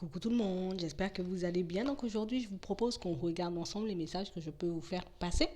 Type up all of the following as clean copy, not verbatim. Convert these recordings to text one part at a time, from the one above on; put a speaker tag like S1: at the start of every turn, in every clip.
S1: Coucou tout le monde, j'espère que vous allez bien. Donc aujourd'hui, je vous propose qu'on regarde ensemble les messages que je peux vous faire passer.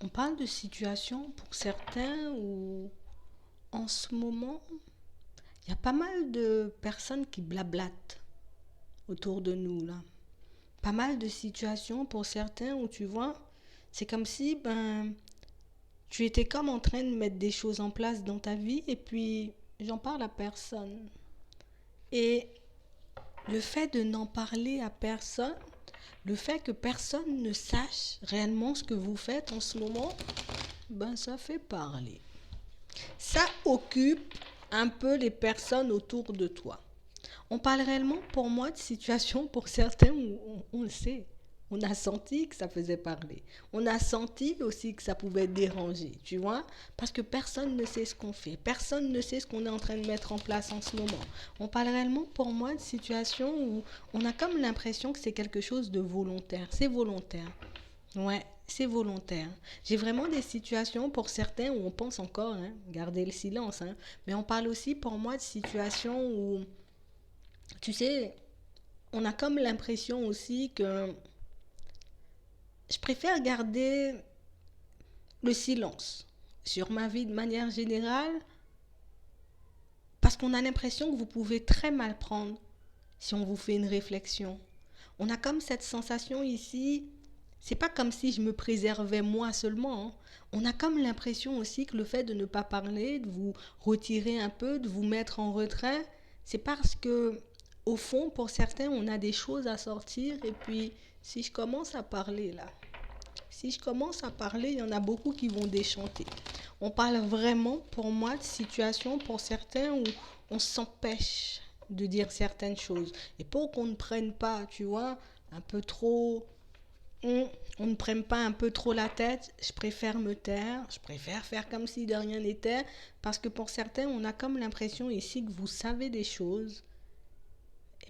S1: On parle de situation pour certains où en ce moment, il y a pas mal de personnes qui blablatent autour de nous là. Pas mal de situations pour certains où tu vois, c'est comme si tu étais comme en train de mettre des choses en place dans ta vie et puis j'en parle à personne. Et le fait de n'en parler à personne, le fait que personne ne sache réellement ce que vous faites en ce moment, ça fait parler. Ça occupe un peu les personnes autour de toi. On parle réellement pour moi de situations pour certains où on le sait. On a senti que ça faisait parler. On a senti aussi que ça pouvait déranger, tu vois, parce que personne ne sait ce qu'on fait. Personne ne sait ce qu'on est en train de mettre en place en ce moment. On parle réellement pour moi de situations où on a comme l'impression que c'est quelque chose de volontaire. C'est volontaire. Ouais, c'est volontaire. J'ai vraiment des situations pour certains où on pense encore, garder le silence, mais on parle aussi pour moi de situations où, tu sais, on a comme l'impression aussi que je préfère garder le silence sur ma vie de manière générale parce qu'on a l'impression que vous pouvez très mal prendre si on vous fait une réflexion. On a comme cette sensation ici, c'est pas comme si je me préservais moi seulement. On a comme l'impression aussi que le fait de ne pas parler, de vous retirer un peu, de vous mettre en retrait, c'est parce que, au fond, pour certains, on a des choses à sortir. Et puis, si je commence à parler là, si je commence à parler, il y en a beaucoup qui vont déchanter. On parle vraiment, pour moi, de situations pour certains où on s'empêche de dire certaines choses. Et pour qu'on ne prenne pas, tu vois, un peu trop on ne prenne pas un peu trop la tête, je préfère me taire, je préfère faire comme si de rien n'était, parce que pour certains, on a comme l'impression ici que vous savez des choses,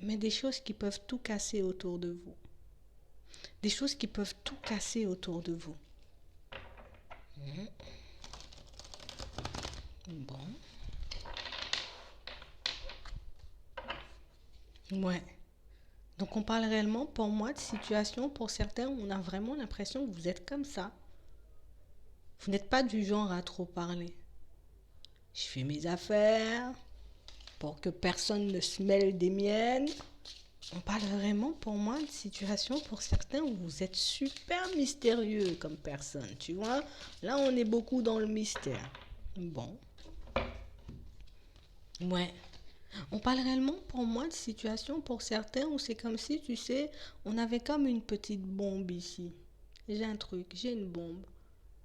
S1: mais des choses qui peuvent tout casser autour de vous. Des choses qui peuvent tout casser autour de vous. Bon. Ouais. Donc on parle réellement pour moi de situations, pour certains, où on a vraiment l'impression que vous êtes comme ça. Vous n'êtes pas du genre à trop parler. Je fais mes affaires pour que personne ne se mêle des miennes. On parle vraiment pour moi de situations pour certains où vous êtes super mystérieux comme personne, tu vois. Là, on est beaucoup dans le mystère. Bon. Ouais. On parle réellement pour moi de situations pour certains où c'est comme si, tu sais, on avait comme une petite bombe ici. J'ai un truc, j'ai une bombe.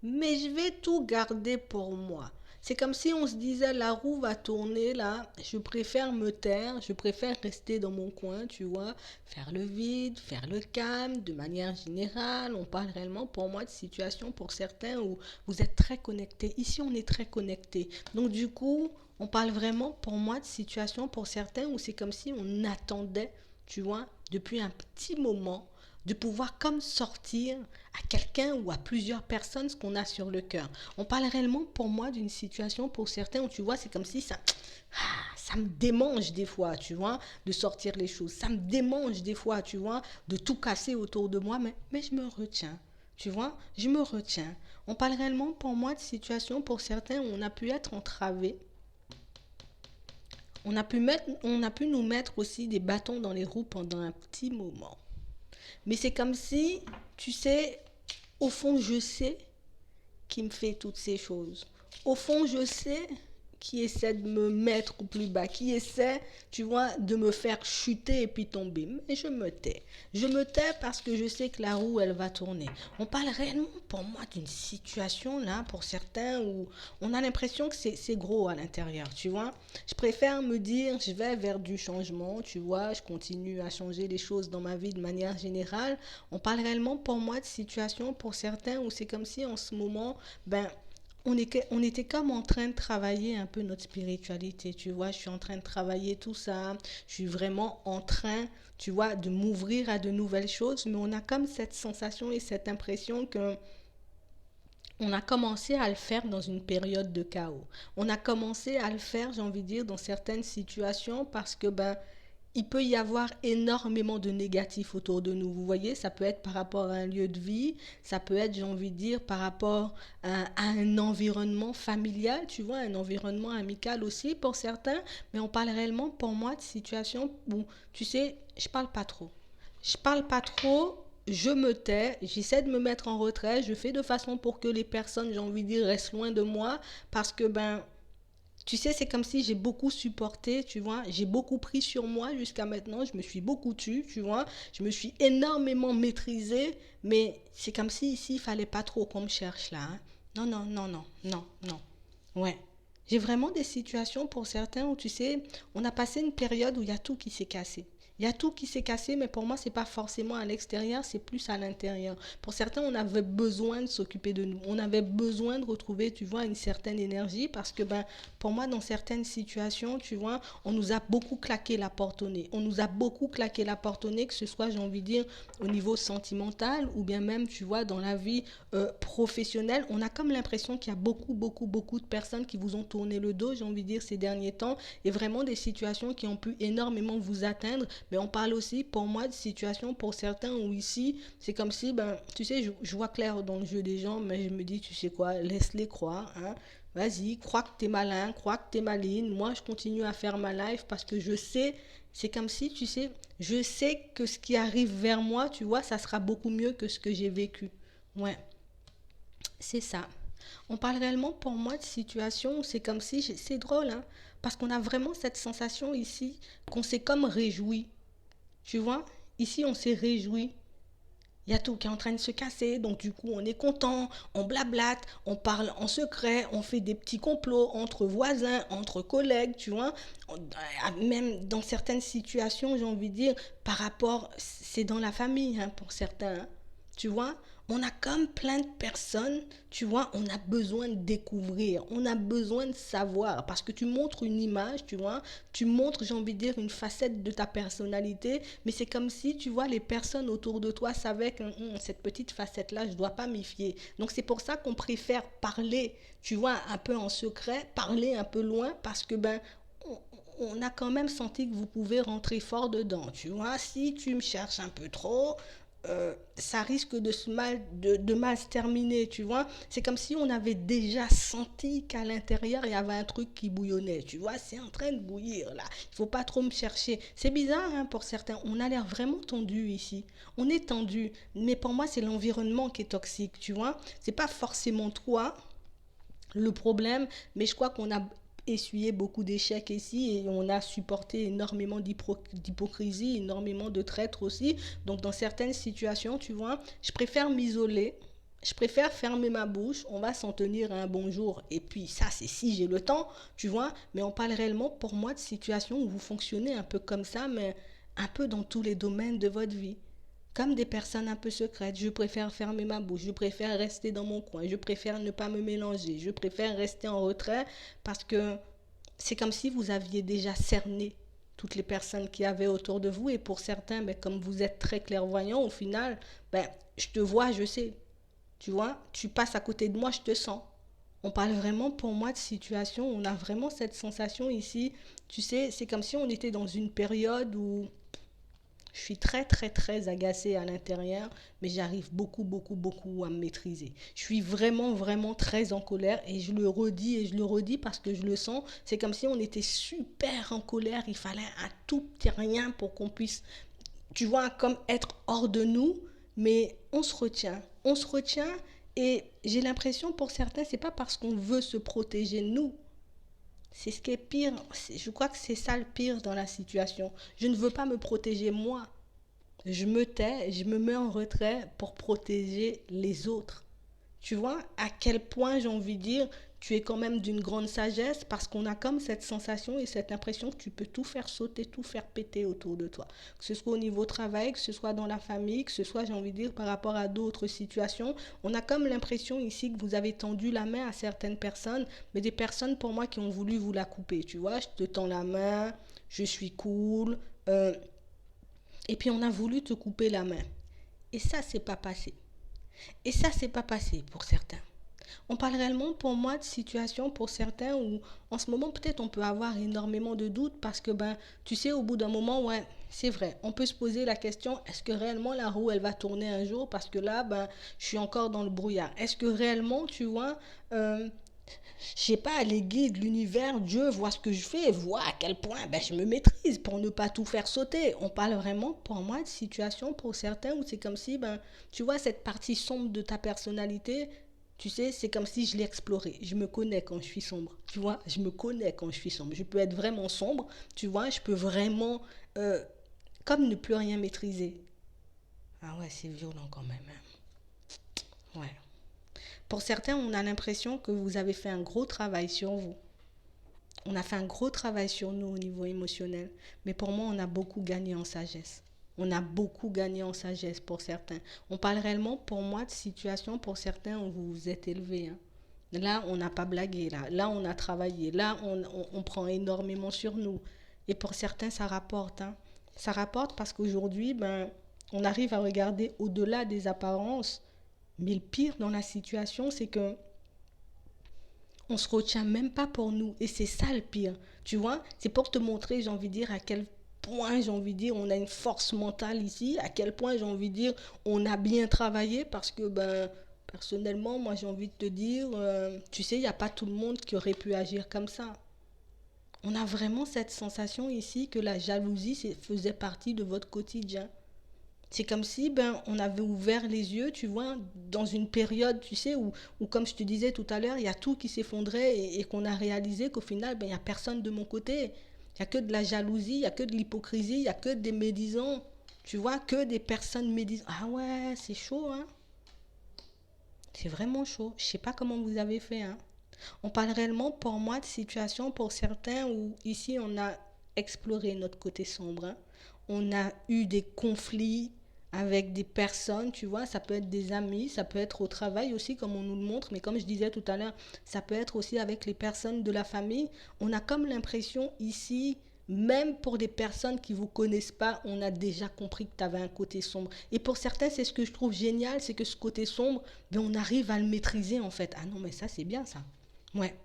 S1: Mais je vais tout garder pour moi. C'est comme si on se disait la roue va tourner là, je préfère me taire, je préfère rester dans mon coin, tu vois, faire le vide, faire le calme, de manière générale. On parle réellement pour moi de situations pour certains où vous êtes très connectés. Ici, on est très connectés. Donc du coup, on parle vraiment pour moi de situations pour certains où c'est comme si on attendait, tu vois, depuis un petit moment de pouvoir comme sortir à quelqu'un ou à plusieurs personnes ce qu'on a sur le cœur. On parle réellement pour moi d'une situation pour certains où tu vois c'est comme si ça me démange des fois, tu vois, de sortir les choses. Ça me démange des fois, tu vois, de tout casser autour de moi, mais je me retiens. Tu vois, je me retiens. On parle réellement pour moi de situations pour certains où on a pu être entravé. On a pu nous mettre aussi des bâtons dans les roues pendant un petit moment. Mais c'est comme si, tu sais, au fond, je sais qui me fait toutes ces choses. Au fond, je sais qui essaie de me mettre au plus bas, qui essaie, tu vois, de me faire chuter et puis tomber. Mais je me tais. Je me tais parce que je sais que la roue, elle va tourner. On parle réellement pour moi d'une situation, là, pour certains, où on a l'impression que c'est gros à l'intérieur, tu vois. Je préfère me dire, je vais vers du changement, tu vois, je continue à changer les choses dans ma vie de manière générale. On parle réellement pour moi de situation pour certains où c'est comme si en ce moment, ben, on était comme en train de travailler un peu notre spiritualité, tu vois. Je suis en train de travailler tout ça. Je suis vraiment en train, tu vois, de m'ouvrir à de nouvelles choses. Mais on a comme cette sensation et cette impression que on a commencé à le faire dans une période de chaos. On a commencé à le faire, j'ai envie de dire, dans certaines situations parce que ben il peut y avoir énormément de négatifs autour de nous. Vous voyez, ça peut être par rapport à un lieu de vie, ça peut être, j'ai envie de dire, par rapport à un environnement familial, tu vois, un environnement amical aussi pour certains. Mais on parle réellement, pour moi, de situations où, tu sais, je parle pas trop. Je parle pas trop, je me tais, j'essaie de me mettre en retrait, je fais de façon pour que les personnes, j'ai envie de dire, restent loin de moi parce que, ben, tu sais, c'est comme si j'ai beaucoup supporté, tu vois. J'ai beaucoup pris sur moi jusqu'à maintenant. Je me suis beaucoup tue, tu vois. Je me suis énormément maîtrisée. Mais c'est comme si ici, il fallait pas trop qu'on me cherche là, hein. Non, non, non, non, non, non. Ouais. J'ai vraiment des situations pour certains où, tu sais, on a passé une période où il y a tout qui s'est cassé. Il y a tout qui s'est cassé, mais pour moi, c'est pas forcément à l'extérieur, c'est plus à l'intérieur. Pour certains, on avait besoin de s'occuper de nous. On avait besoin de retrouver, tu vois, une certaine énergie parce que, ben, pour moi, dans certaines situations, tu vois, on nous a beaucoup claqué la porte au nez. On nous a beaucoup claqué la porte au nez, que ce soit, j'ai envie de dire, au niveau sentimental ou bien même, tu vois, dans la vie professionnelle. On a comme l'impression qu'il y a beaucoup, beaucoup, beaucoup de personnes qui vous ont tourné le dos, j'ai envie de dire, ces derniers temps, et vraiment des situations qui ont pu énormément vous atteindre. Mais on parle aussi, pour moi, de situations pour certains où ici, c'est comme si, ben, tu sais, je vois clair dans le jeu des gens, mais je me dis, tu sais quoi, laisse-les croire, hein. Vas-y, crois que t'es malin, crois que t'es maline. Moi, je continue à faire ma life parce que je sais, c'est comme si, tu sais, je sais que ce qui arrive vers moi, tu vois, ça sera beaucoup mieux que ce que j'ai vécu. Ouais, c'est ça. On parle réellement pour moi de situation où c'est comme si, c'est drôle, hein, parce qu'on a vraiment cette sensation ici qu'on s'est comme réjoui. Tu vois, ici on s'est réjoui. Il y a tout qui est en train de se casser, donc du coup on est content, on blablate, on parle en secret, on fait des petits complots entre voisins, entre collègues, tu vois. Même dans certaines situations, j'ai envie de dire, par rapport, c'est dans la famille hein, pour certains, hein. Tu vois, on a comme plein de personnes, tu vois, on a besoin de découvrir, on a besoin de savoir, parce que tu montres une image, tu vois, tu montres, j'ai envie de dire, une facette de ta personnalité, mais c'est comme si, tu vois, les personnes autour de toi savaient que cette petite facette-là, je ne dois pas m'y fier. Donc c'est pour ça qu'on préfère parler, tu vois, un peu en secret, parler un peu loin, parce que, ben, on a quand même senti que vous pouvez rentrer fort dedans, tu vois. Si tu me cherches un peu trop, ça risque de mal se terminer, tu vois. C'est comme si on avait déjà senti qu'à l'intérieur, il y avait un truc qui bouillonnait, tu vois. C'est en train de bouillir, là. Il faut pas trop me chercher. C'est bizarre, hein, pour certains. On a l'air vraiment tendu ici. On est tendu. Mais pour moi, c'est l'environnement qui est toxique, tu vois. C'est pas forcément toi, le problème, mais je crois qu'on a essuyé beaucoup d'échecs ici et on a supporté énormément d'hypocrisie, énormément de traîtres aussi. Donc dans certaines situations, tu vois, je préfère m'isoler, je préfère fermer ma bouche, on va s'en tenir à un bonjour. Et puis ça, c'est si j'ai le temps, tu vois. Mais on parle réellement pour moi de situations où vous fonctionnez un peu comme ça, mais un peu dans tous les domaines de votre vie comme des personnes un peu secrètes. Je préfère fermer ma bouche, je préfère rester dans mon coin, je préfère ne pas me mélanger, je préfère rester en retrait parce que c'est comme si vous aviez déjà cerné toutes les personnes qui avaient autour de vous et pour certains, ben, comme vous êtes très clairvoyant, au final, ben, je te vois, je sais. Tu vois, tu passes à côté de moi, je te sens. On parle vraiment pour moi de situation, on a vraiment cette sensation ici. Tu sais, c'est comme si on était dans une période où je suis très très très agacée à l'intérieur, mais j'arrive beaucoup beaucoup beaucoup à me maîtriser. Je suis vraiment vraiment très en colère et je le redis et je le redis parce que je le sens. C'est comme si on était super en colère. Il fallait un tout petit rien pour qu'on puisse, tu vois, comme être hors de nous, mais on se retient. On se retient et j'ai l'impression pour certains, c'est pas parce qu'on veut se protéger nous, C'est ce qui est pire. Je crois que c'est ça le pire dans la situation. Je ne veux pas me protéger moi. Je me tais, je me mets en retrait pour protéger les autres. Tu vois à quel point, j'ai envie de dire, tu es quand même d'une grande sagesse parce qu'on a comme cette sensation et cette impression que tu peux tout faire sauter, tout faire péter autour de toi. Que ce soit au niveau travail, que ce soit dans la famille, que ce soit, j'ai envie de dire, par rapport à d'autres situations. On a comme l'impression ici que vous avez tendu la main à certaines personnes, mais des personnes pour moi qui ont voulu vous la couper. Tu vois, je te tends la main, je suis cool. Et puis on a voulu te couper la main. Et ça, c'est pas passé. Et ça, c'est pas passé pour certains. On parle réellement pour moi de situations pour certains où en ce moment peut-être on peut avoir énormément de doutes parce que ben tu sais au bout d'un moment ouais c'est vrai on peut se poser la question est-ce que réellement la roue elle va tourner un jour parce que là ben je suis encore dans le brouillard est-ce que réellement tu vois je sais pas, les guides, l'univers, Dieu voit ce que je fais, voit à quel point ben, je me maîtrise pour ne pas tout faire sauter. On parle vraiment, pour moi, de situations pour certains où c'est comme si, ben, tu vois, cette partie sombre de ta personnalité, tu sais, c'est comme si je l'ai explorée. Je me connais quand je suis sombre, tu vois, je me connais quand je suis sombre. Je peux être vraiment sombre, tu vois, je peux vraiment, euh, comme ne plus rien maîtriser. Ah ouais, c'est violent quand même, hein. Ouais. Pour certains, on a l'impression que vous avez fait un gros travail sur vous. On a fait un gros travail sur nous au niveau émotionnel. Mais pour moi, on a beaucoup gagné en sagesse. On a beaucoup gagné en sagesse pour certains. On parle réellement, pour moi, de situations pour certains où vous vous êtes élevés, hein. Là, on n'a pas blagué. Là, on a travaillé. Là, on prend énormément sur nous. Et pour certains, ça rapporte, hein. Ça rapporte parce qu'aujourd'hui, ben, on arrive à regarder au-delà des apparences. Mais le pire dans la situation, c'est que on se retient même pas pour nous. Et c'est ça le pire. Tu vois, c'est pour te montrer, j'ai envie de dire, à quel point, j'ai envie de dire, on a une force mentale ici, à quel point, j'ai envie de dire, on a bien travaillé parce que, ben, personnellement, moi, j'ai envie de te dire, tu sais, il n'y a pas tout le monde qui aurait pu agir comme ça. On a vraiment cette sensation ici que la jalousie faisait partie de votre quotidien. C'est comme si ben, on avait ouvert les yeux, tu vois, dans une période, tu sais, où comme je te disais tout à l'heure, il y a tout qui s'effondrait et qu'on a réalisé qu'au final, ben, il n'y a personne de mon côté. Il n'y a que de la jalousie, il n'y a que de l'hypocrisie, il n'y a que des médisants. Tu vois, que des personnes médisantes. Ah ouais, c'est chaud, hein. C'est vraiment chaud. Je ne sais pas comment vous avez fait, hein. On parle réellement pour moi de situations pour certains où ici on a exploré notre côté sombre, hein. On a eu des conflits avec des personnes, tu vois, ça peut être des amis, ça peut être au travail aussi comme on nous le montre, mais comme je disais tout à l'heure, ça peut être aussi avec les personnes de la famille. On a comme l'impression ici, même pour des personnes qui ne vous connaissent pas, on a déjà compris que tu avais un côté sombre. Et pour certains, c'est ce que je trouve génial, c'est que ce côté sombre, ben, on arrive à le maîtriser en fait. Ah non, mais ça c'est bien ça. Ouais.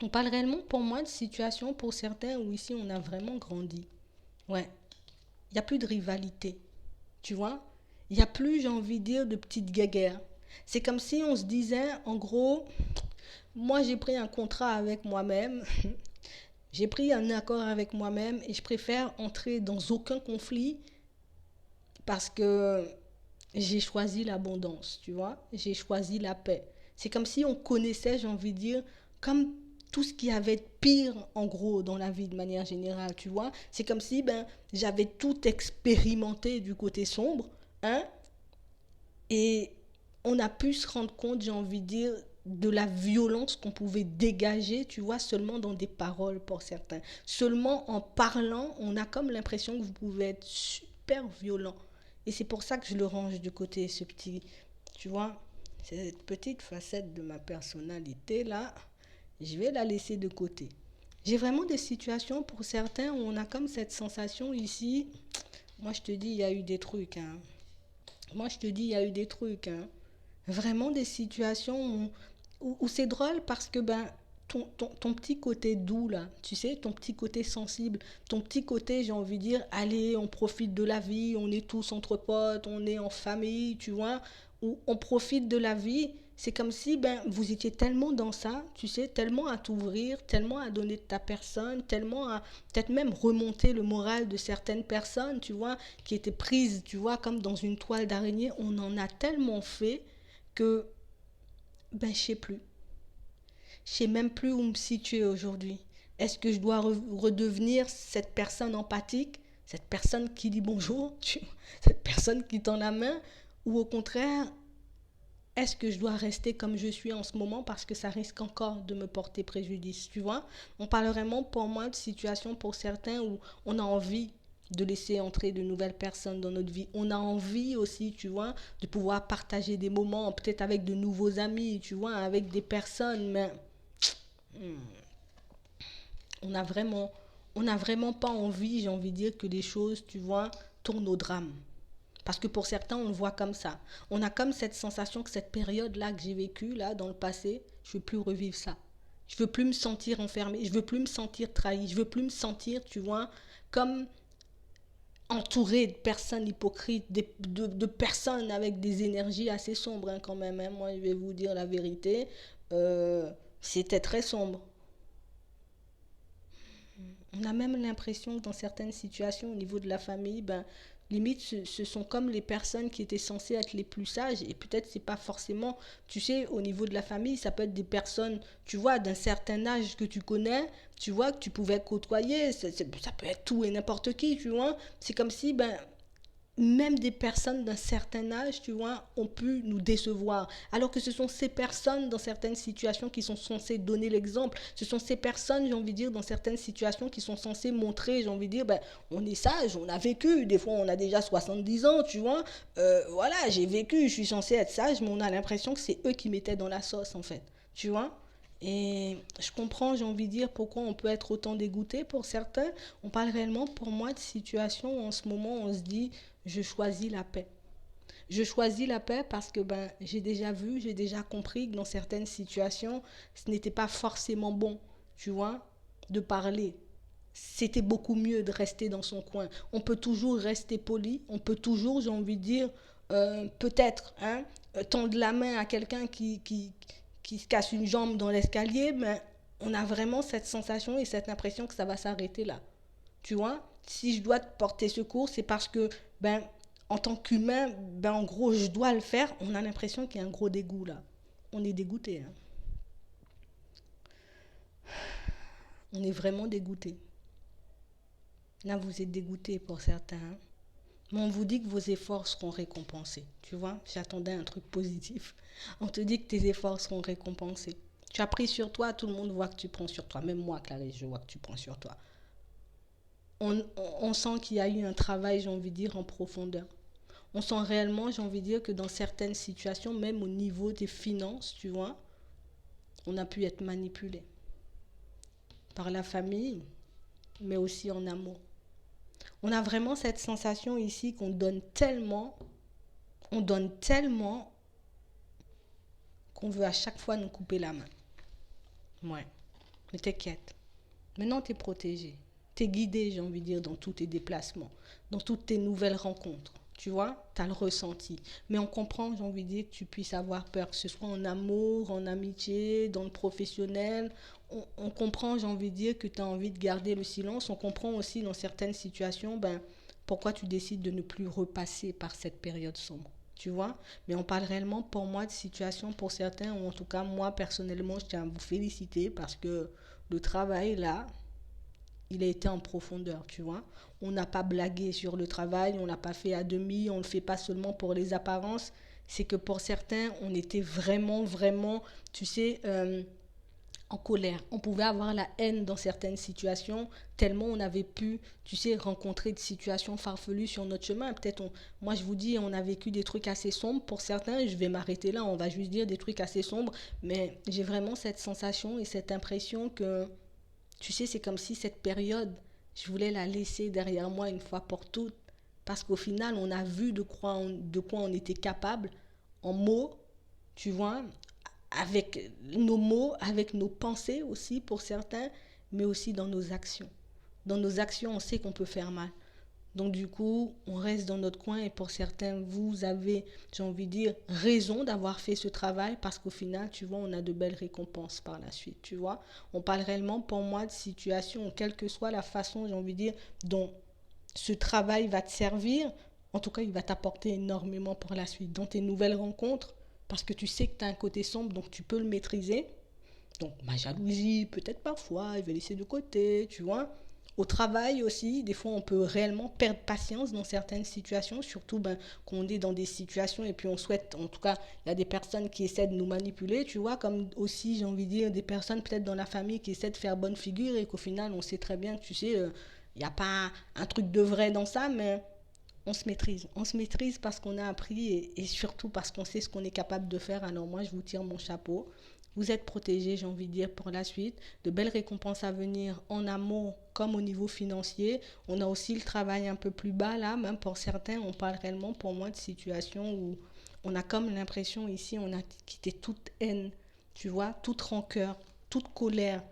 S1: On parle réellement pour moi de situations pour certains où ici on a vraiment grandi. Ouais. Il n'y a plus de rivalité. Tu vois. Il n'y a plus, j'ai envie de dire, de petites guéguerres. C'est comme si on se disait, en gros, moi j'ai pris un contrat avec moi-même, j'ai pris un accord avec moi-même et je préfère entrer dans aucun conflit parce que j'ai choisi l'abondance, tu vois. J'ai choisi la paix. C'est comme si on connaissait, j'ai envie de dire, comme tout ce qui avait de pire, en gros, dans la vie de manière générale, tu vois. C'est comme si ben, j'avais tout expérimenté du côté sombre, hein, et on a pu se rendre compte, j'ai envie de dire, de la violence qu'on pouvait dégager, tu vois, seulement dans des paroles pour certains. Seulement en parlant, on a comme l'impression que vous pouvez être super violent. Et c'est pour ça que je le range de côté, ce petit, tu vois, cette petite facette de ma personnalité là, je vais la laisser de côté. J'ai vraiment des situations pour certains où on a comme cette sensation ici. Moi, je te dis, il y a eu des trucs, hein. Moi, je te dis, il y a eu des trucs, hein. Vraiment des situations où c'est drôle parce que ben, ton petit côté doux, là, tu sais, ton petit côté sensible, ton petit côté, j'ai envie de dire, allez, on profite de la vie, on est tous entre potes, on est en famille, tu vois, où on profite de la vie. C'est comme si ben, vous étiez tellement dans ça, tu sais, tellement à t'ouvrir, tellement à donner de ta personne, tellement à peut-être même remonter le moral de certaines personnes, tu vois, qui étaient prises, tu vois, comme dans une toile d'araignée. On en a tellement fait que, ben, je sais plus. Je sais même plus où me situer aujourd'hui. Est-ce que je dois redevenir cette personne empathique, cette personne qui dit bonjour, cette personne qui tend la main, ou au contraire, est-ce que je dois rester comme je suis en ce moment parce que ça risque encore de me porter préjudice, tu vois? On parle vraiment pour moi de situations pour certains où on a envie de laisser entrer de nouvelles personnes dans notre vie. On a envie aussi, tu vois, de pouvoir partager des moments, peut-être avec de nouveaux amis, tu vois, avec des personnes, mais on a vraiment, on n'a vraiment pas envie, j'ai envie de dire, que les choses, tu vois, tournent au drame. Parce que pour certains, on le voit comme ça. On a comme cette sensation que cette période-là que j'ai vécue, là, dans le passé, je ne veux plus revivre ça. Je ne veux plus me sentir enfermée, je ne veux plus me sentir trahie, je ne veux plus me sentir, tu vois, comme entourée de personnes hypocrites, de personnes avec des énergies assez sombres, hein, quand même, hein. Moi, je vais vous dire la vérité, c'était très sombre. On a même l'impression que dans certaines situations, au niveau de la famille, ben, limite, ce sont comme les personnes qui étaient censées être les plus sages. Et peut-être c'est pas forcément, tu sais, au niveau de la famille, ça peut être des personnes, tu vois, d'un certain âge que tu connais, tu vois, que tu pouvais côtoyer. Ça peut être tout et n'importe qui, tu vois. C'est comme si, ben, même des personnes d'un certain âge, tu vois, ont pu nous décevoir. Alors que ce sont ces personnes, dans certaines situations, qui sont censées donner l'exemple. Ce sont ces personnes, j'ai envie de dire, dans certaines situations, qui sont censées montrer, j'ai envie de dire, ben, on est sage, on a vécu. Des fois, on a déjà 70 ans, tu vois. Voilà, j'ai vécu, je suis censée être sage, mais on a l'impression que c'est eux qui mettaient dans la sauce, en fait. Tu vois. Et je comprends, j'ai envie de dire, pourquoi on peut être autant dégoûté pour certains. On parle réellement, pour moi, de situations où en ce moment, on se dit, je choisis la paix. Je choisis la paix parce que ben, j'ai déjà vu, j'ai déjà compris que dans certaines situations, ce n'était pas forcément bon, tu vois, de parler. C'était beaucoup mieux de rester dans son coin. On peut toujours rester poli, on peut toujours, j'ai envie de dire, peut-être, hein, tendre la main à quelqu'un qui se casse une jambe dans l'escalier, mais on a vraiment cette sensation et cette impression que ça va s'arrêter là. Tu vois, si je dois te porter secours, c'est parce que, ben, en tant qu'humain, ben, en gros, je dois le faire. On a l'impression qu'il y a un gros dégoût là. On est dégoûté, hein. On est vraiment dégoûté. Là, vous êtes dégoûté pour certains, hein. Mais on vous dit que vos efforts seront récompensés. Tu vois, j'attendais un truc positif. On te dit que tes efforts seront récompensés. Tu as pris sur toi, tout le monde voit que tu prends sur toi. Même moi, Clarisse, je vois que tu prends sur toi. On sent qu'il y a eu un travail, j'ai envie de dire, en profondeur. On sent réellement, j'ai envie de dire, que dans certaines situations, même au niveau des finances, tu vois, on a pu être manipulé par la famille, mais aussi en amour. On a vraiment cette sensation ici on donne tellement qu'on veut à chaque fois nous couper la main. Ouais, mais t'inquiète. Maintenant, t'es protégé. T'es guidé, j'ai envie de dire, dans tous tes déplacements, dans toutes tes nouvelles rencontres. Tu vois, tu as le ressenti. Mais on comprend, j'ai envie de dire, que tu puisses avoir peur, que ce soit en amour, en amitié, dans le professionnel. On comprend, j'ai envie de dire, que tu as envie de garder le silence. On comprend aussi, dans certaines situations, ben, pourquoi tu décides de ne plus repasser par cette période sombre. Tu vois. Mais on parle réellement, pour moi, de situations pour certains, ou en tout cas, moi, personnellement, je tiens à vous féliciter parce que le travail, là, il a été en profondeur, tu vois. On n'a pas blagué sur le travail, on l'a pas fait à demi, on ne le fait pas seulement pour les apparences. C'est que pour certains, on était vraiment, vraiment, tu sais, en colère. On pouvait avoir la haine dans certaines situations, tellement on avait pu, tu sais, rencontrer des situations farfelues sur notre chemin. Moi je vous dis, on a vécu des trucs assez sombres. Pour certains, je vais m'arrêter là, on va juste dire des trucs assez sombres, mais j'ai vraiment cette sensation et cette impression que tu sais, c'est comme si cette période, je voulais la laisser derrière moi une fois pour toutes. Parce qu'au final, on a vu de quoi on était capable en mots, tu vois, avec nos mots, avec nos pensées aussi pour certains, mais aussi dans nos actions. Dans nos actions, on sait qu'on peut faire mal. Donc du coup, on reste dans notre coin et pour certains, vous avez, j'ai envie de dire, raison d'avoir fait ce travail parce qu'au final, tu vois, on a de belles récompenses par la suite, tu vois. On parle réellement pour moi de situation, quelle que soit la façon, j'ai envie de dire, dont ce travail va te servir. En tout cas, il va t'apporter énormément pour la suite dans tes nouvelles rencontres parce que tu sais que tu as un côté sombre, donc tu peux le maîtriser. Donc, ma jalousie, peut-être parfois, je vais laisser de côté, tu vois. Au travail aussi, des fois, on peut réellement perdre patience dans certaines situations, surtout quand on est dans des situations et puis on souhaite, en tout cas, il y a des personnes qui essaient de nous manipuler, tu vois, comme aussi, j'ai envie de dire, des personnes peut-être dans la famille qui essaient de faire bonne figure et qu'au final, on sait très bien que, tu sais, il n'y a pas un truc de vrai dans ça, mais on se maîtrise. On se maîtrise parce qu'on a appris et surtout parce qu'on sait ce qu'on est capable de faire. Alors moi, je vous tire mon chapeau. Vous êtes protégés, j'ai envie de dire, pour la suite. De belles récompenses à venir en amont comme au niveau financier. On a aussi le travail un peu plus bas là, même pour certains, on parle réellement pour moi de situations où on a comme l'impression ici, on a quitté toute haine, tu vois, toute rancœur, toute colère,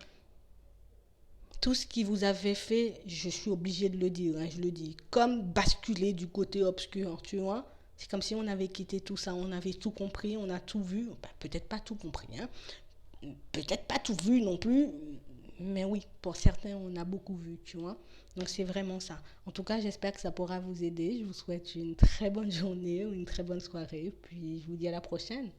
S1: tout ce qui vous avait fait, je suis obligée de le dire, hein, je le dis, comme basculer du côté obscur, tu vois. C'est comme si on avait quitté tout ça, on avait tout compris, on a tout vu. Ben, peut-être pas tout compris, hein. Peut-être pas tout vu non plus, mais oui, pour certains, on a beaucoup vu, tu vois. Donc c'est vraiment ça. En tout cas, j'espère que ça pourra vous aider. Je vous souhaite une très bonne journée ou une très bonne soirée. Puis je vous dis à la prochaine.